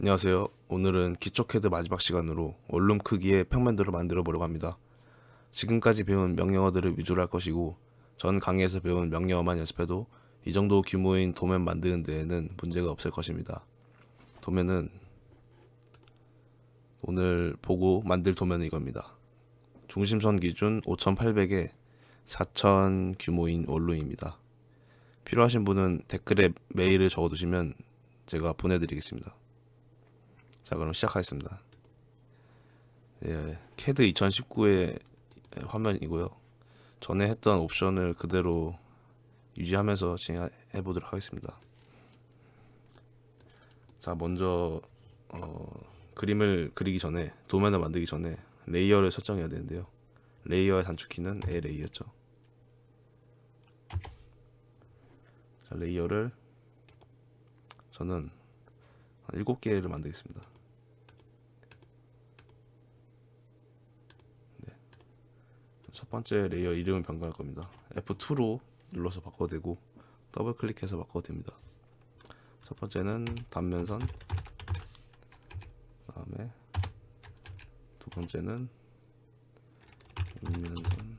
안녕하세요. 오늘은 기초 캐드 마지막 시간으로 원룸 크기의 평면도를 만들어 보려고 합니다. 지금까지 배운 명령어들을 위주로 할 것이고 전 강의에서 배운 명령어만 연습해도 이 정도 규모인 도면 만드는 데에는 문제가 없을 것입니다. 도면은 오늘 보고 만들 도면은 이겁니다. 중심선 기준 5800에 4000 규모인 원룸입니다. 필요하신 분은 댓글에 메일을 적어두시면 제가 보내드리겠습니다. 자, 그럼 시작하겠습니다. 예, 캐드 2019의 화면이고요. 전에 했던 옵션을 그대로 유지하면서 진행해 보도록 하겠습니다. 자, 먼저 그림을 그리기 전에, 도면을 만들기 전에 레이어를 설정해야 되는데요. 레이어의 단축키는 A 레이어죠. 자, 레이어를 저는 한 7개를 만들겠습니다. 네. 첫 번째 레이어 이름을 변경할 겁니다. F2로 눌러서 바꿔도 되고 더블 클릭해서 바꿔도 됩니다. 첫 번째는 단면선, 그다음에 두 번째는 일면선,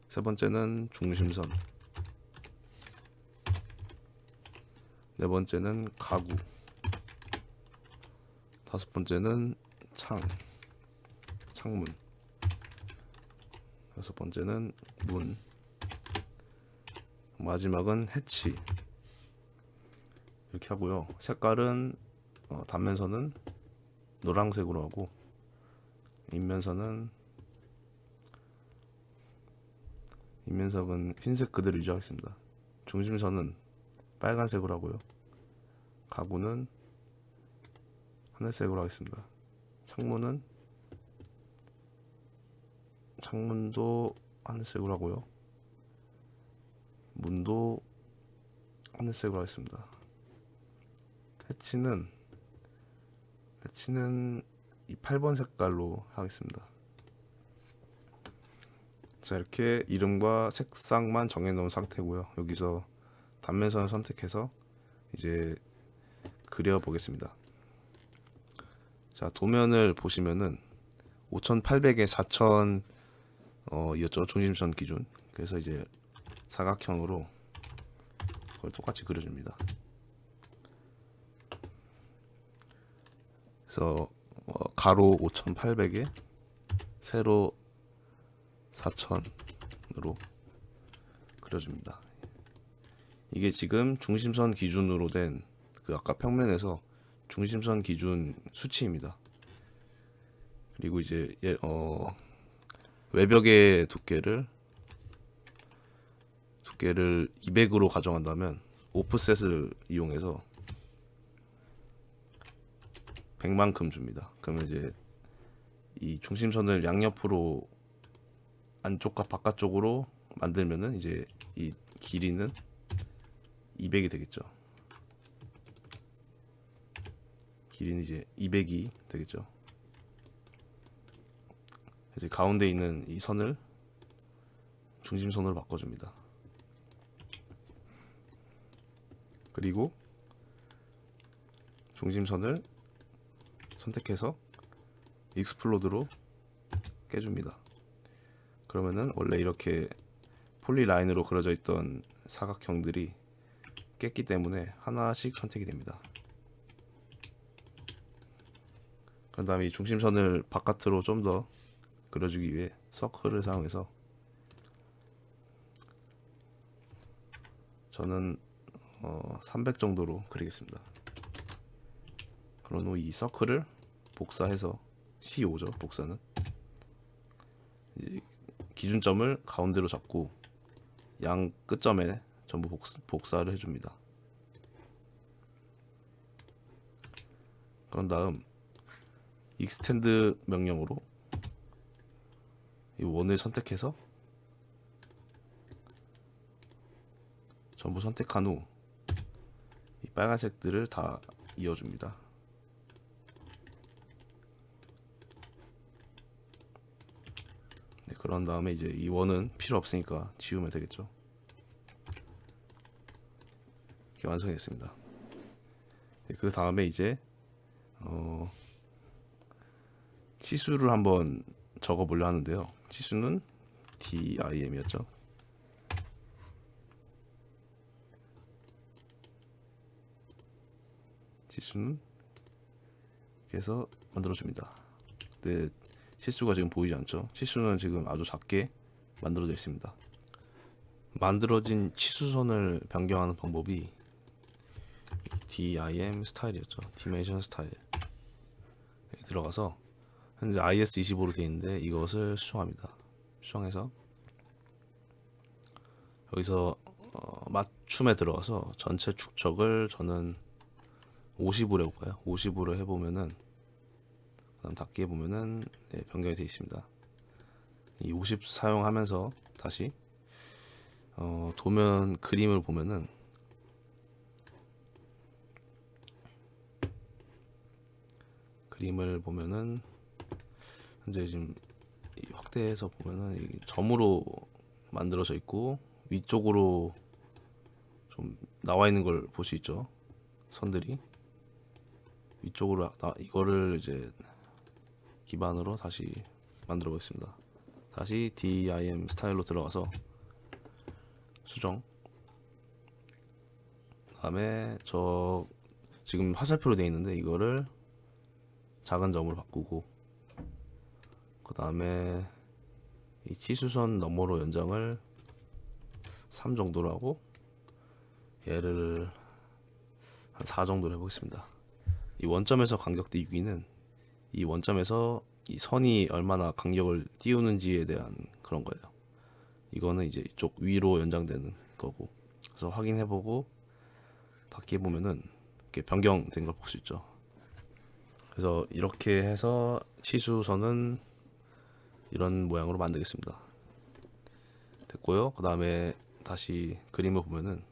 세 번째는 중심선, 네 번째는 가구, 다섯 번째는 창문, 여섯 번째는 문, 마지막은 해치. 이렇게 하고요. 색깔은 단면선은 노란색으로 하고 인면선은 흰색 그대로 유지하겠습니다. 중심선은 빨간색으로 하고요. 가구는 하늘색으로 하겠습니다. 창문도 하늘색으로 하고요. 문도 하늘색으로 하겠습니다. 해치는 이 8번 색깔로 하겠습니다. 자, 이렇게 이름과 색상만 정해놓은 상태고요. 여기서 단면선을 선택해서 이제 그려보겠습니다. 자, 도면을 보시면은 5800에 4000 이었죠. 중심선 기준. 그래서 이제 사각형으로 그걸 똑같이 그려줍니다. 그래서 가로 5800에 세로 4000으로 그려줍니다. 이게 지금 중심선 기준으로 된 그 아까 평면에서 중심선 기준 수치입니다. 그리고 이제 외벽의 두께를 200으로 가정한다면 오프셋을 이용해서 100만큼 줍니다. 그러면 이제 이 중심선을 양옆으로 안쪽과 바깥쪽으로 만들면은 이제 이 길이는 200이 되겠죠. 길이는 이제 200이 되겠죠. 이제 가운데 있는 이 선을 중심선으로 바꿔줍니다. 그리고 중심선을 선택해서 익스플로드로 깨줍니다. 그러면은 원래 이렇게 폴리라인으로 그려져 있던 사각형들이 깼기 때문에 하나씩 선택이 됩니다. 그 다음에 이 중심선을 바깥으로 좀 더 그려주기 위해 서클을 사용해서 저는 300 정도로 그리겠습니다. 그런 후 이 서클을 복사해서 C5죠. 복사는 기준점을 가운데로 잡고 양 끝점에 전부 복사를 해줍니다. 그런 다음 익스텐드 명령으로 이 원을 선택해서 전부 선택한 후 이 빨간색들을 다 이어줍니다. 네, 그런 다음에 이제 이 원은 필요 없으니까 지우면 되겠죠. 이렇게 완성했습니다. 그 다음에 이제 치수를 한번 적어 보려 하는데요. 치수는 dim이었죠. 치수는 그래서 만들어줍니다. 근데 치수가 지금 보이지 않죠? 치수는 지금 아주 작게 만들어져 있습니다. 만들어진 치수선을 변경하는 방법이 dim 스타일이었죠. 디멘션 스타일 들어가서 현재 IS25로 되어 있는데 이것을 수정합니다. 수정해서 여기서 맞춤에 들어가서 전체 축척을 저는 50으로 해볼까요? 50으로 해보면은 그다음 닫기 해보면은 네, 변경이 되어 있습니다. 이 50 사용하면서 다시 도면 그림을 보면은 현재 지금 확대해서 보면은 이 점으로 만들어져 있고 위쪽으로 좀 나와 있는 걸 볼 수 있죠. 선들이 위쪽으로 이거를 이제 기반으로 다시 만들어 보겠습니다. 다시 dim 스타일로 들어가서 수정. 그다음에 저 지금 화살표로 되어 있는데 이거를 작은 점으로 바꾸고, 그 다음에 이 치수선 너머로 연장을 3 정도로 하고 얘를 한 4 정도로 해보겠습니다. 이 원점에서 간격 띄우기는 이 원점에서 이 선이 얼마나 간격을 띄우는지에 대한 그런 거예요. 이거는 이제 이쪽 위로 연장되는 거고, 그래서 확인해보고 닫기 해보면은 이렇게 변경된 걸 볼 수 있죠. 그래서 이렇게 해서 치수선은 이런 모양으로 만들겠습니다. 됐고요. 그 다음에 다시 그림을 보면은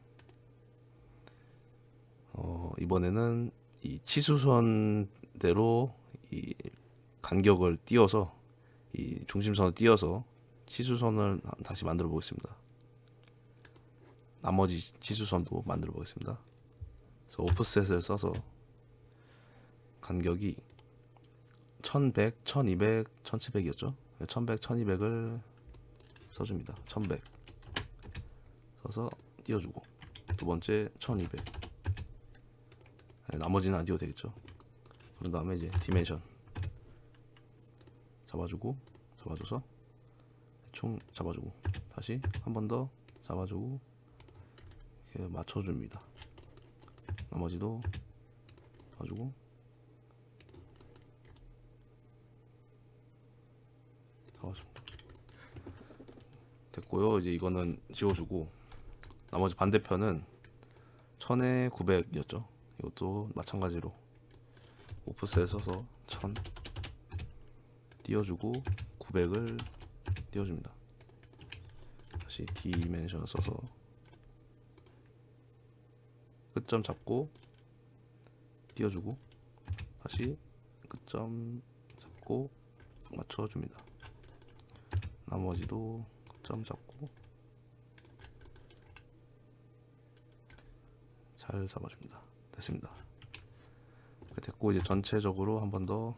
이번에는 이 치수선대로 이 간격을 띄워서 이 중심선을 띄워서 치수선을 다시 만들어 보겠습니다. 나머지 치수선도 만들어 보겠습니다. 그래서 오프셋을 써서 간격이 1100, 1200, 1700이었죠. 1100, 1200을 써줍니다. 1100 써서 띄워주고, 두 번째 1200, 나머지는 안 띄워도 되겠죠. 그런 다음에 이제 디멘션 잡아줘서 총 잡아주고, 다시 한 번 더 잡아주고 이렇게 맞춰줍니다. 나머지도 잡아주고 잡아줍니다. 됐고요. 이제 이거는 지워주고, 나머지 반대편은 1000에 900이었죠. 이것도 마찬가지로 오프셋 써서 1000 띄워주고 900을 띄워줍니다. 다시 디멘션 써서 끝점 잡고 띄워주고, 다시 끝점 잡고 맞춰줍니다. 나머지도 끝점 잡고 잘 잡아줍니다. 됐습니다. 됐고, 이제 전체적으로 한 번 더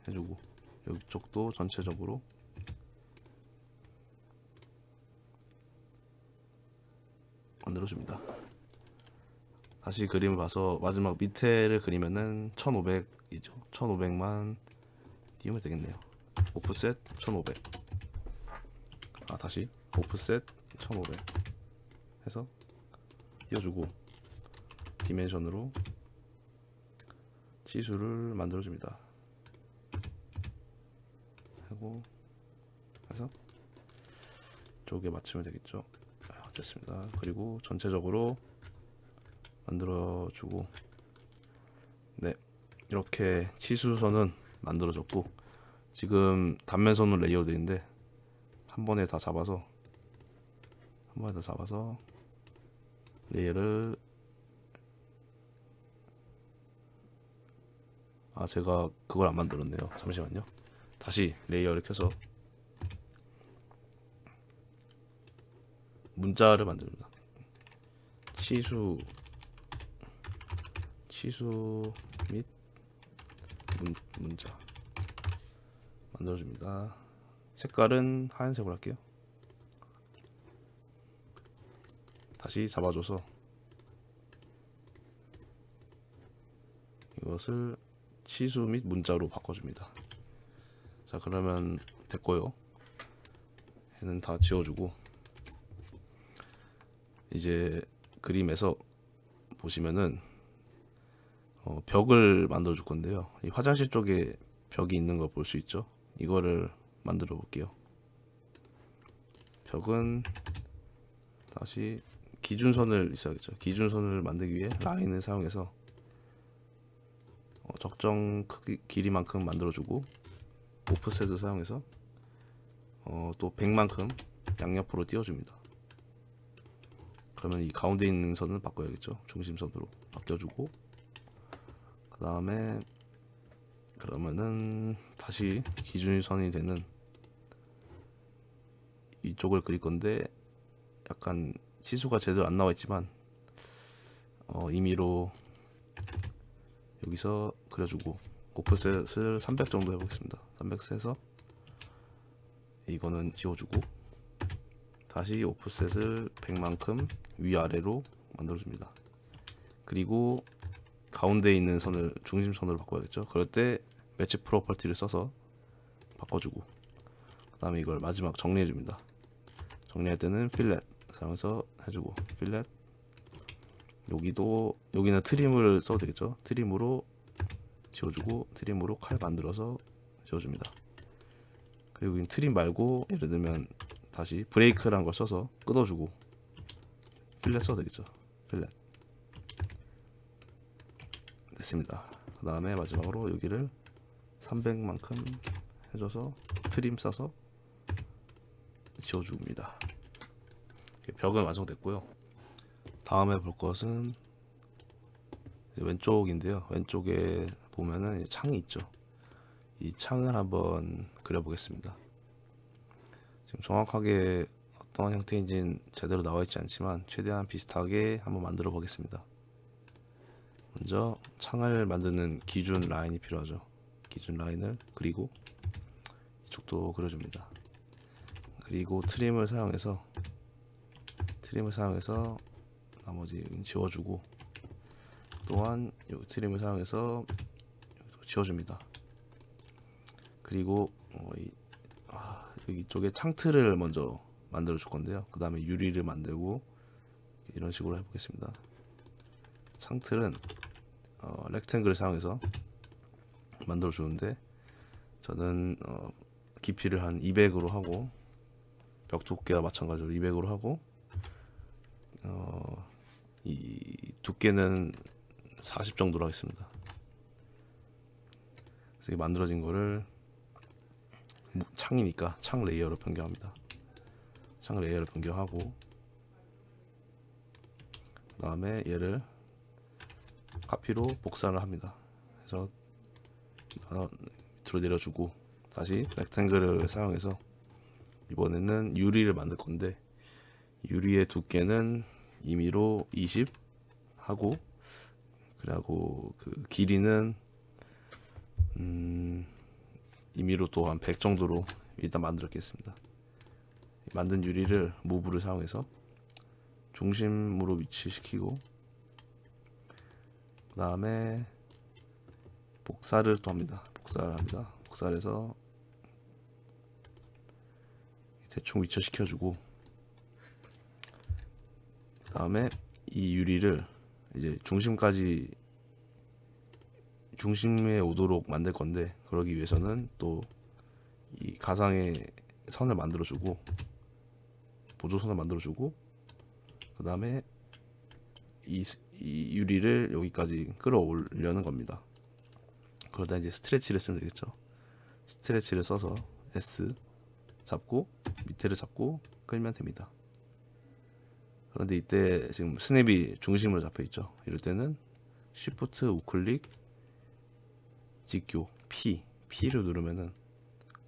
해주고, 이쪽도 전체적으로 만들어줍니다. 다시 그림을 봐서 마지막 밑에를 그리면은 1500이죠. 1500만 띄우면 되겠네요. 오프셋 1500, 다시 오프셋 1500 해서 띄워주고 디멘션으로 치수를 만들어줍니다. 하고 해서 쪽에 맞추면 되겠죠. 됐습니다. 그리고 전체적으로 만들어주고, 네, 이렇게 치수선은 만들어졌고, 지금 단면선으로 레이어드 되는데 한 번에 다 잡아서 레이어를 제가 그걸 안 만들었네요. 잠시만요. 다시 레이어를 켜서 문자를 만듭니다. 치수 치수 및 문자 만들어줍니다. 색깔은 하얀색으로 할게요. 다시 잡아줘서 이것을 치수 및 문자로 바꿔줍니다. 자, 그러면 됐고요. 얘는 다 지워주고, 이제 그림에서 보시면은 벽을 만들어 줄 건데요. 이 화장실 쪽에 벽이 있는 걸 볼 수 있죠. 이거를 만들어 볼게요. 벽은 다시 기준선을 있어야겠죠. 기준선을 만들기 위해 라인을 사용해서 적정 크기 길이만큼 만들어주고, 오프셋을 사용해서 또 100만큼 양옆으로 띄워줍니다. 그러면 이 가운데 있는 선을 바꿔야겠죠. 중심선으로 바뀌어주고, 그 다음에 그러면은 다시 기준선이 되는 이쪽을 그릴 건데, 약간 치수가 제대로 안 나와 있지만 임의로 여기서 그려주고, 오프셋을 300 정도 해보겠습니다. 300 해서 이거는 지워주고, 다시 오프셋을 100만큼 위아래로 만들어줍니다. 그리고 가운데 있는 선을 중심선으로 바꿔야겠죠. 그럴 때 매치 프로퍼티를 써서 바꿔주고, 그 다음에 이걸 마지막 정리해줍니다. 정리할 때는 필렛 사용해서 해주고, 필렛, 여기는 트림을 써도 되겠죠. 트림으로 지워주고, 트림으로 칼 만들어서 지워줍니다. 그리고 이 트림 말고 예를 들면 다시 브레이크라는 걸 써서 끊어주고, 필렛 써도 되겠죠. 필렛 됐습니다. 그 다음에 마지막으로 여기를 300만큼 해줘서 트림 싸서 지워줍니다. 벽은 완성됐고요. 다음에 볼 것은 왼쪽인데요. 왼쪽에 보면은 창이 있죠. 이 창을 한번 그려보겠습니다. 지금 정확하게 어떤 형태인지는 제대로 나와 있지 않지만 최대한 비슷하게 한번 만들어 보겠습니다. 먼저 창을 만드는 기준 라인이 필요하죠. 기준 라인을 그리고 이쪽도 그려줍니다. 그리고 트림을 사용해서 나머지 지워주고, 또한 이 트림을 사용해서 지워줍니다. 그리고 여기 쪽에 창틀을 먼저 만들어 줄 건데요. 그 다음에 유리를 만들고 이런 식으로 해보겠습니다. 창틀은 렉탱글을 사용해서 만들어 주는데, 저는 깊이를 한 200으로 하고, 벽 두께와 마찬가지로 200으로 하고, 이 두께는 40 정도로 하겠습니다. 그래서 이 만들어진 거를 창이니까 창 레이어로 변경합니다. 창 레이어를 변경하고, 그 다음에 얘를 카피로 복사를 합니다. 그래서 밑으로 내려주고, 다시 렉탱글을 사용해서 이번에는 유리를 만들 건데, 유리의 두께는 임의로 20 하고, 그리고 그 길이는 임의로 또 한 100 정도로 일단 만들었겠습니다. 만든 유리를 무브를 사용해서 중심으로 위치시키고, 그 다음에 복사를 또 합니다. 복사를 해서 대충 위치시켜주고, 그 다음에 이 유리를 이제 중심에 오도록 만들 건데, 그러기 위해서는 또 이 가상의 선을 만들어주고, 보조선을 만들어주고, 그 다음에 이 유리를 여기까지 끌어올려는 겁니다. 그러다 이제 스트레치를 쓰면 되겠죠. 스트레치를 써서 S 잡고 밑에를 잡고 끌면 됩니다. 그런데 이때 지금 스냅이 중심으로 잡혀 있죠. 이럴 때는 Shift 우클릭 직교 P를 누르면은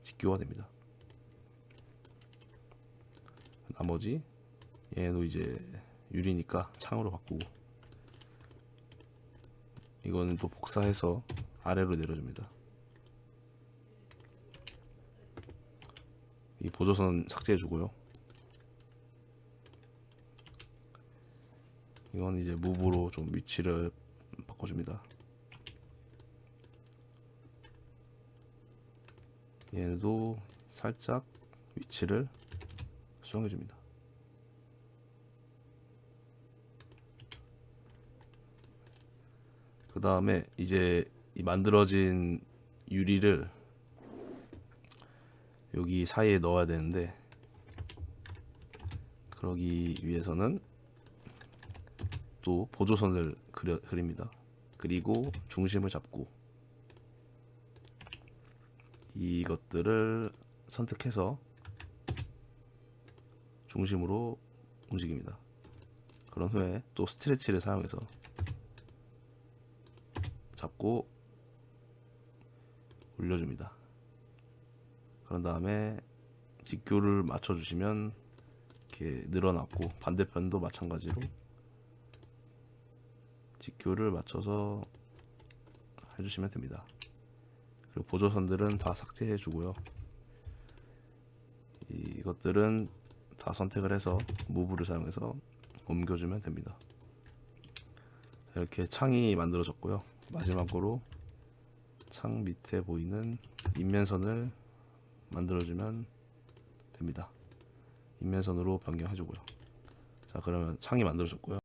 직교가 됩니다. 나머지 얘도 이제 유리니까 창으로 바꾸고, 이거는 또 복사해서 아래로 내려줍니다. 이 보조선 삭제해 주고요. 이건 이제 무브로 좀 위치를 바꿔줍니다. 얘도 살짝 위치를 수정해줍니다. 그 다음에 이제 이 만들어진 유리를 여기 사이에 넣어야 되는데, 그러기 위해서는 또 보조선을 그립니다. 그리고 중심을 잡고 이것들을 선택해서 중심으로 움직입니다. 그런 후에 또 스트레치를 사용해서 잡고 올려줍니다. 그런 다음에 직교를 맞춰주시면 이렇게 늘어났고, 반대편도 마찬가지로 직교를 맞춰서 해주시면 됩니다. 그리고 보조선들은 다 삭제해 주고요. 이것들은 다 선택을 해서 무브를 사용해서 옮겨주면 됩니다. 이렇게 창이 만들어졌고요. 마지막으로 창 밑에 보이는 인면선을 만들어주면 됩니다. 인면선으로 변경해주고요. 자, 그러면 창이 만들어졌고요.